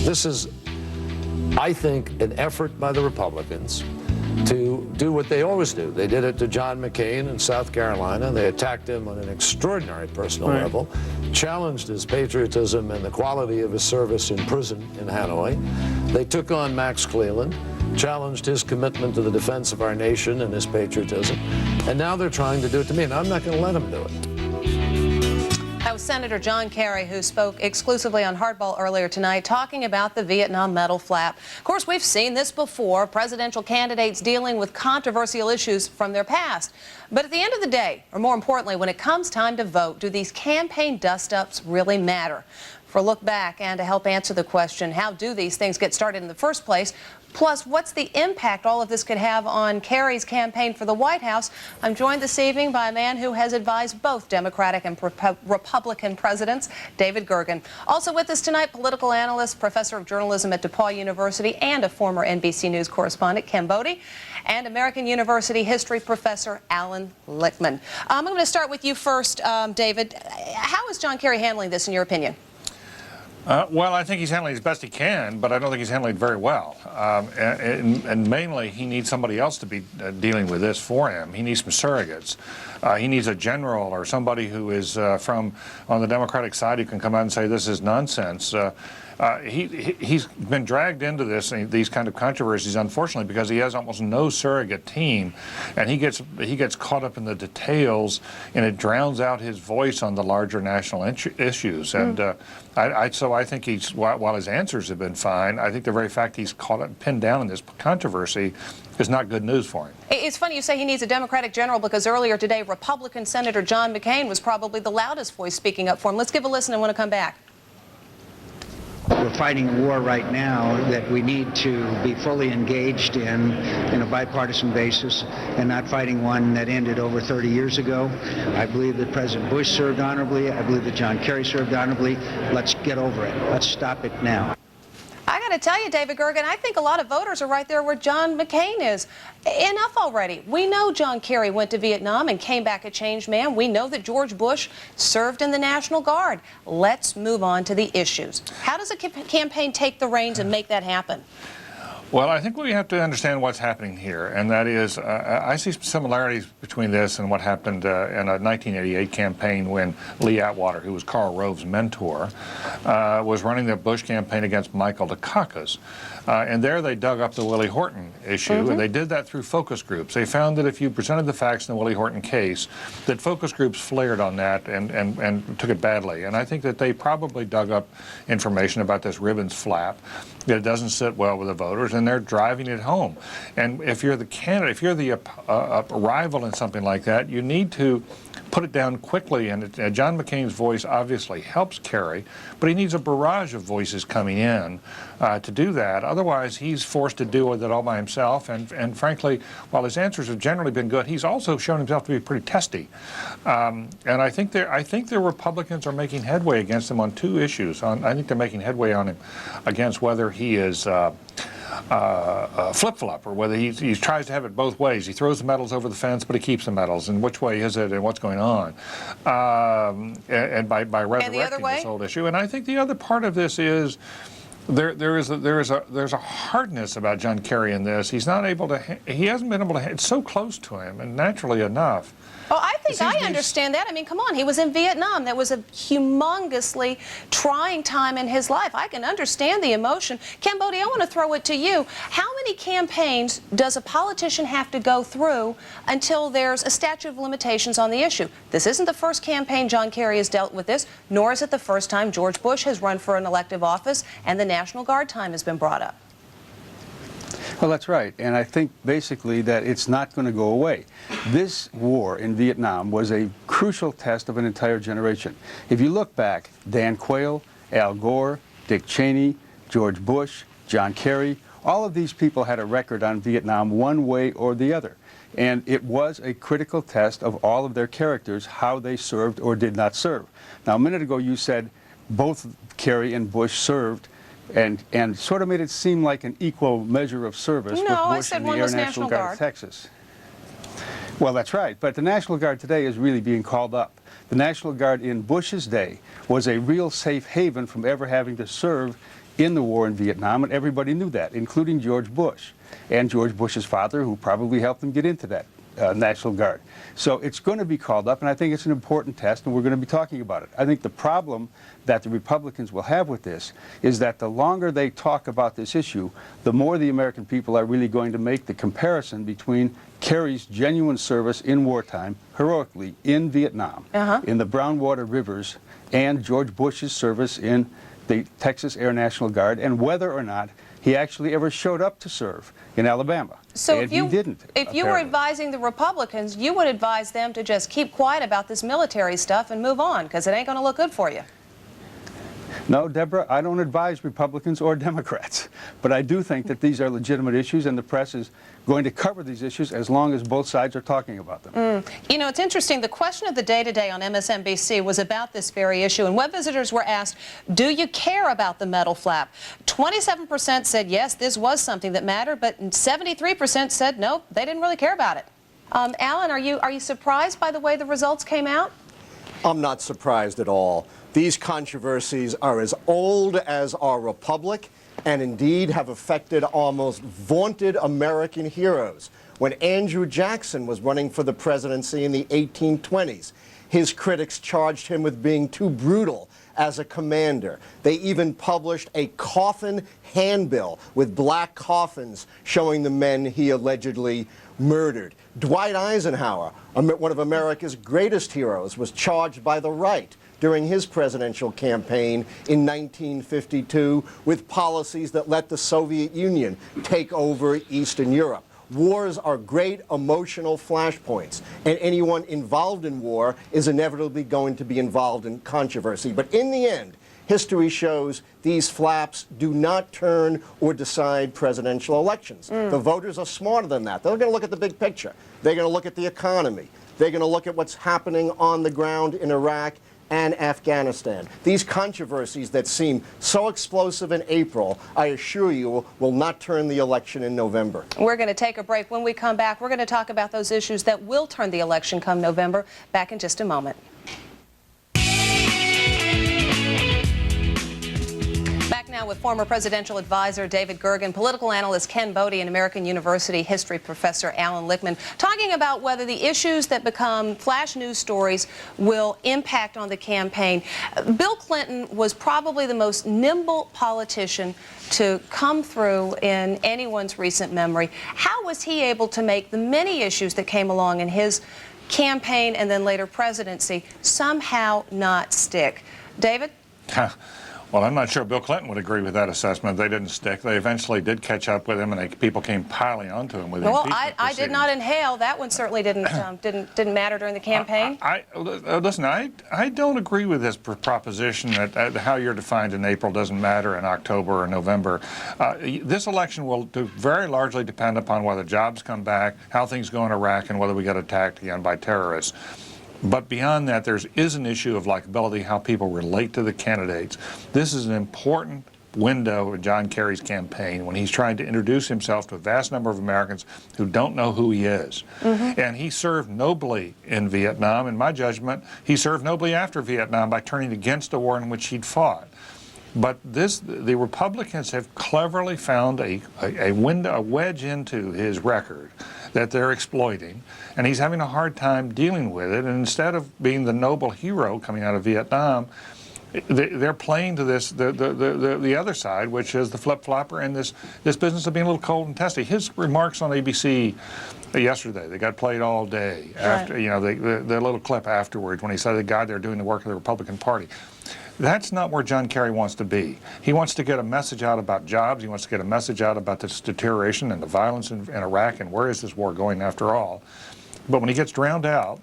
This is, I think, an effort by the Republicans to do what they always do. They did it to John McCain in South Carolina. They attacked him on an extraordinary personal level, challenged his patriotism and the quality of his service in prison in Hanoi. They took on Max Cleland, challenged his commitment to the defense of our nation and his patriotism. And now they're trying to do it to me, and I'm not going to let them do it. That was Senator John Kerry, who spoke exclusively on Hardball earlier tonight, talking about the Vietnam medal flap. Of course, we've seen this before, presidential candidates dealing with controversial issues from their past. But at the end of the day, or more importantly, when it comes time to vote, do these campaign dust-ups really matter? For a look back and to help answer the question, how do these things get started in the first place? Plus, what's the impact all of this could have on Kerry's campaign for the White House? I'm joined this evening by a man who has advised both Democratic and Republican presidents, David Gergen. Also with us tonight, political analyst, professor of journalism at DePaul University, and a former NBC News correspondent, Ken Bodie, and American University history professor Alan Lichtman. I'm going to start with you first, David. How is John Kerry handling this, in your opinion? Well, I think he's handling as best he can, but I don't think he's handling it very well. And mainly, he needs somebody else to be dealing with this for him. He needs some surrogates. He needs a general or somebody who is from on the Democratic side who can come out and say this is nonsense. He's been dragged into these kind of controversies, unfortunately, because he has almost no surrogate team, and he gets caught up in the details, and it drowns out his voice on the larger national issues. And so I think while his answers have been fine, I think the very fact he's pinned down in this controversy is not good news for him. It's funny you say he needs a Democratic general, because earlier today, Republican Senator John McCain was probably the loudest voice speaking up for him. Let's give a listen and want to come back. We're fighting a war right now that we need to be fully engaged in a bipartisan basis, and not fighting one that ended over 30 years ago. I believe that President Bush served honorably. I believe that John Kerry served honorably. Let's get over it. Let's stop it now. I got to tell you, David Gergen, I think a lot of voters are right there where John McCain is. Enough already. We know John Kerry went to Vietnam and came back a changed man. We know that George Bush served in the National Guard. Let's move on to the issues. How does a campaign take the reins and make that happen? Well, I think we have to understand what's happening here, and that is, I see some similarities between this and what happened in a 1988 campaign when Lee Atwater, who was Karl Rove's mentor, was running the Bush campaign against Michael Dukakis. And there they dug up the Willie Horton issue, and they did that through focus groups. They found that if you presented the facts in the Willie Horton case, that focus groups flared on that and took it badly. And I think that they probably dug up information about this ribbons flap, that it doesn't sit well with the voters, and they're driving it home. And if you're the candidate, if you're the rival in something like that, you need to put it down quickly. And John McCain's voice obviously helps Kerry, but he needs a barrage of voices coming in to do that. Otherwise, he's forced to do it all by himself. And frankly, while his answers have generally been good, he's also shown himself to be pretty testy. And I think the Republicans are making headway against him on two issues. I think they're making headway on him against whether he is flip-flop, or whether he tries to have it both ways. He throws the medals over the fence, but he keeps the medals. And which way is it, and what's going on? And by resurrecting this old issue. And I think the other part of this is there's a hardness about John Kerry in this. He hasn't been able to. It's so close to him, and naturally enough. Oh, I think I understand that. I mean, come on, he was in Vietnam. That was a humongously trying time in his life. I can understand the emotion. Ken Bodie, I want to throw it to you. How many campaigns does a politician have to go through until there's a statute of limitations on the issue? This isn't the first campaign John Kerry has dealt with this, nor is it the first time George Bush has run for an elective office and the National Guard time has been brought up. Well, that's right, and I think basically that it's not going to go away. This war in Vietnam was a crucial test of an entire generation. If you look back, Dan Quayle, Al Gore, Dick Cheney, George Bush, John Kerry, all of these people had a record on Vietnam one way or the other. And it was a critical test of all of their characters, how they served or did not serve. Now, a minute ago you said both Kerry and Bush served, and sort of made it seem like an equal measure of service with Bush and the Air National Guard of Texas. Well, that's right. But the National Guard today is really being called up. The National Guard in Bush's day was a real safe haven from ever having to serve in the war in Vietnam, and everybody knew that, including George Bush and George Bush's father, who probably helped him get into that National Guard. So it's going to be called up, and I think it's an important test, and we're going to be talking about it. I think the problem that the Republicans will have with this is that the longer they talk about this issue, the more the American people are really going to make the comparison between Kerry's genuine service in wartime, heroically, in Vietnam, in the Brownwater Rivers, and George Bush's service in the Texas Air National Guard, and whether or not he actually ever showed up to serve in Alabama. So and if you, he didn't, if you were advising the Republicans, you would advise them to just keep quiet about this military stuff and move on, because it ain't going to look good for you. No, Deborah, I don't advise Republicans or Democrats, but I do think that these are legitimate issues, and the press is going to cover these issues as long as both sides are talking about them. You know, it's interesting. The question of the day today on MSNBC was about this very issue, and web visitors were asked, do you care about the metal flap? 27% said yes, this was something that mattered, but 73% said no, they didn't really care about it. Alan, are you surprised by the way the results came out? I'm not surprised at all. These controversies are as old as our republic, and indeed have affected our most vaunted American heroes. When Andrew Jackson was running for the presidency in the 1820s, his critics charged him with being too brutal as a commander. They even published a coffin handbill with black coffins showing the men he allegedly murdered. Dwight Eisenhower, one of America's greatest heroes, was charged by the right during his presidential campaign in 1952 with policies that let the Soviet Union take over Eastern Europe. Wars are great emotional flashpoints, and anyone involved in war is inevitably going to be involved in controversy. But in the end, history shows these flaps do not turn or decide presidential elections. The voters are smarter than that. They're going to look at the big picture. They're going to look at the economy. They're going to look at what's happening on the ground in Iraq and Afghanistan. These controversies that seem so explosive in April, I assure you, will not turn the election in November. We're going to take a break. When we come back, we're going to talk about those issues that will turn the election come November. Back in just a moment. Back now with former presidential advisor David Gergen, political analyst Ken Bodie, and American University history professor Alan Lichtman, talking about whether the issues that become flash news stories will impact on the campaign. Bill Clinton was probably the most nimble politician to come through in anyone's recent memory. How was he able to make the many issues that came along in his campaign and then later presidency somehow not stick? David? Well, I'm not sure Bill Clinton would agree with that assessment. They didn't stick. They eventually did catch up with him, and people came piling onto him with well, impeachment I did not inhale. That one certainly didn't matter during the campaign. Listen, I don't agree with this proposition that how you're defined in April doesn't matter in October or November. This election will very largely depend upon whether jobs come back, how things go in Iraq, and whether we get attacked again by terrorists. But beyond that, there is an issue of likability, how people relate to the candidates. This is an important window in John Kerry's campaign when he's trying to introduce himself to a vast number of Americans who don't know who he is. And he served nobly in Vietnam. In my judgment, he served nobly after Vietnam by turning against a war in which he'd fought. But the Republicans have cleverly found a wedge into his record that they're exploiting, and he's having a hard time dealing with it. And instead of being the noble hero coming out of Vietnam, they're playing to this the other side, which is the flip-flopper and this business of being a little cold and testy. His remarks on ABC yesterday, they got played all day. After the little clip afterwards when he said the guy there doing the work of the Republican Party. That's not where John Kerry wants to be. He wants to get a message out about jobs. He wants to get a message out about this deterioration and the violence in Iraq and where is this war going after all. But when he gets drowned out,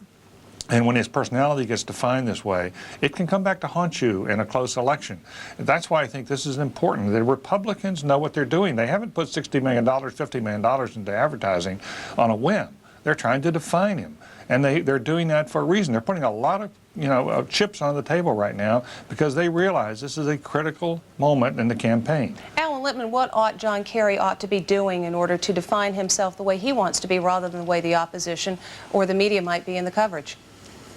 and when his personality gets defined this way, it can come back to haunt you in a close election. That's why I think this is important. The Republicans know what they're doing. They haven't put $60 million, $50 million into advertising on a whim. They're trying to define him. And they're doing that for a reason. They're putting a lot of chips on the table right now because they realize this is a critical moment in the campaign. Alan, Alan Lippman, what ought John Kerry to be doing in order to define himself the way he wants to be rather than the way the opposition or the media might be in the coverage?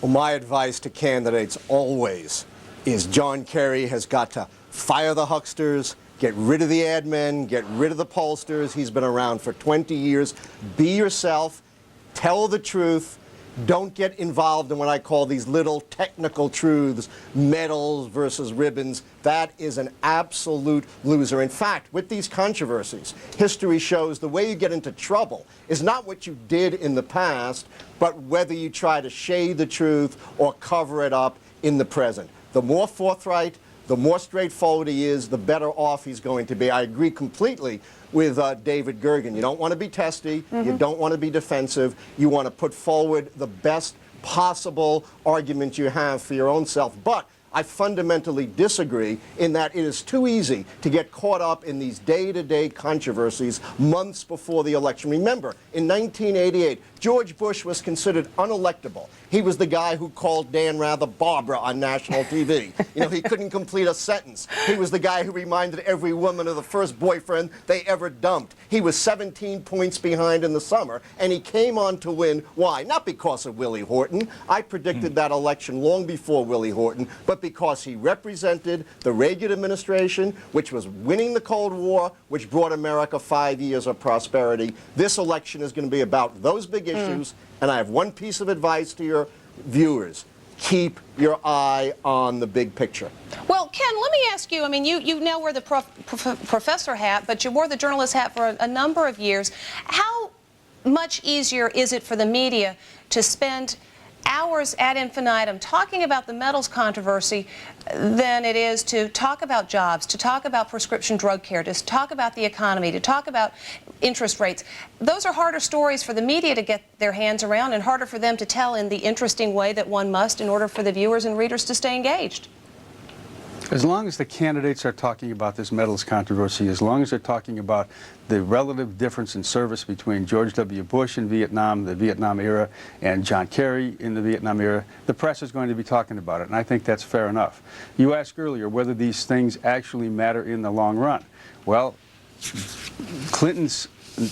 Well, my advice to candidates always is John Kerry has got to fire the hucksters, get rid of the ad men, get rid of the pollsters. He's been around for 20 years. Be yourself, tell the truth. Don't get involved in what I call these little technical truths, medals versus ribbons. That is an absolute loser. In fact, with these controversies, history shows the way you get into trouble is not what you did in the past, but whether you try to shade the truth or cover it up in the present. The more forthright, the more straightforward he is, the better off he's going to be. I agree completely with David Gergen. You don't want to be testy. You don't want to be defensive. You want to put forward the best possible argument you have for your own self. But I fundamentally disagree in that it is too easy to get caught up in these day-to-day controversies months before the election. Remember, in 1988, George Bush was considered unelectable. He was the guy who called Dan Rather Barbara on national TV. You know, he couldn't complete a sentence. He was the guy who reminded every woman of the first boyfriend they ever dumped. He was 17 points behind in the summer, and he came on to win. Why? Not because of Willie Horton. I predicted that election long before Willie Horton, but because he represented the Reagan administration, which was winning the Cold War, which brought America 5 years of prosperity. This election is going to be about those big issues, and I have one piece of advice to your viewers. Keep your eye on the big picture. Well, Ken, let me ask you, I mean, you now wear the professor hat, but you wore the journalist hat for a number of years. How much easier is it for the media to spend hours ad infinitum talking about the metals controversy than it is to talk about jobs, to talk about prescription drug care, to talk about the economy, to talk about interest rates? Those are harder stories for the media to get their hands around and harder for them to tell in the interesting way that one must in order for the viewers and readers to stay engaged. As long as the candidates are talking about this metals controversy, as long as they're talking about the relative difference in service between George W. Bush in Vietnam, the Vietnam era, and John Kerry in the Vietnam era, the press is going to be talking about it, and I think that's fair enough. You asked earlier whether these things actually matter in the long run. Well, Clinton's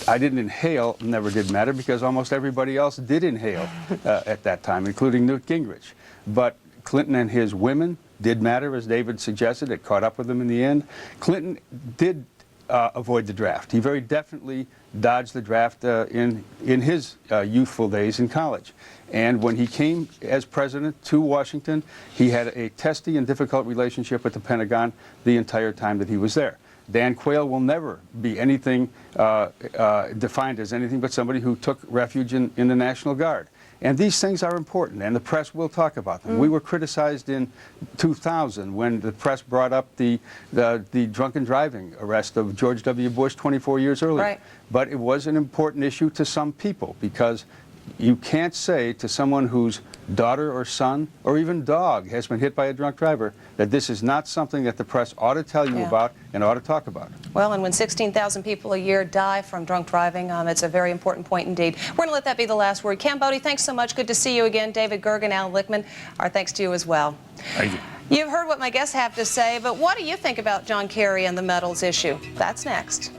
I didn't inhale never did matter because almost everybody else did inhale at that time, including Newt Gingrich. But Clinton and his women did matter, as David suggested. It caught up with them in the end. Clinton did avoid the draft. He very definitely dodged the draft in his youthful days in college. And when he came as president to Washington, he had a testy and difficult relationship with the Pentagon the entire time that he was there. Dan Quayle will never be anything defined as anything but somebody who took refuge in the National Guard. And these things are important, and the press will talk about them. We were criticized in 2000 when the press brought up the drunken driving arrest of George W. Bush 24 years earlier. Right. But it was an important issue to some people because you can't say to someone whose daughter or son or even dog has been hit by a drunk driver that this is not something that the press ought to tell you about and ought to talk about. Well, and when 16,000 people a year die from drunk driving, it's a very important point indeed. We're going to let that be the last word. Ken Boddy, thanks so much. Good to see you again. David Gergen, Alan Lippman, our thanks to you as well. Thank you. You've heard what my guests have to say, but what do you think about John Kerry and the metals issue? That's next.